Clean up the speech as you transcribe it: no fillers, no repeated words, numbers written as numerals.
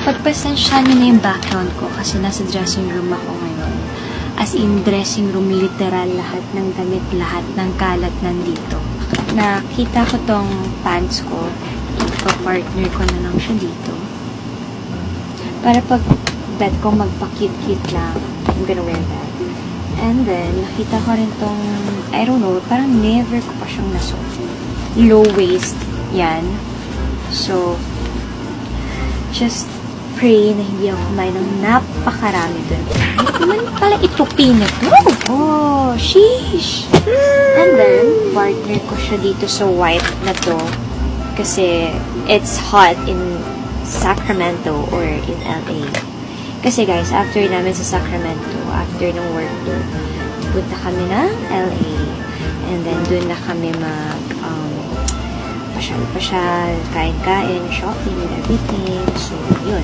Pagpasensya nyo na yung background ko kasi nasa dressing room ako ngayon. As in, dressing room, literal, lahat ng damit, lahat ng kalat nandito. Nakita ko tong pants ko, ipa-partner ko na lang siya dito. Para pag bet ko magpa-cute-cute lang, I'm gonna wear that. And then, nakita ko rin tong, I don't know, parang never ko pa siyang nasuot. Low waist, yan. So, just pray na hindi ako kumain ng napakarami dun. Ito man pala ito pinito. Oh, sheesh! And then, partner ko siya dito sa white na to. Kasi, it's hot in Sacramento or in LA. Kasi guys, after namin sa Sacramento, after ng work doon, punta kami ng LA. And then, doon na kami pasyal-pasyal, kain-kain, shopping, and everything. So, yun.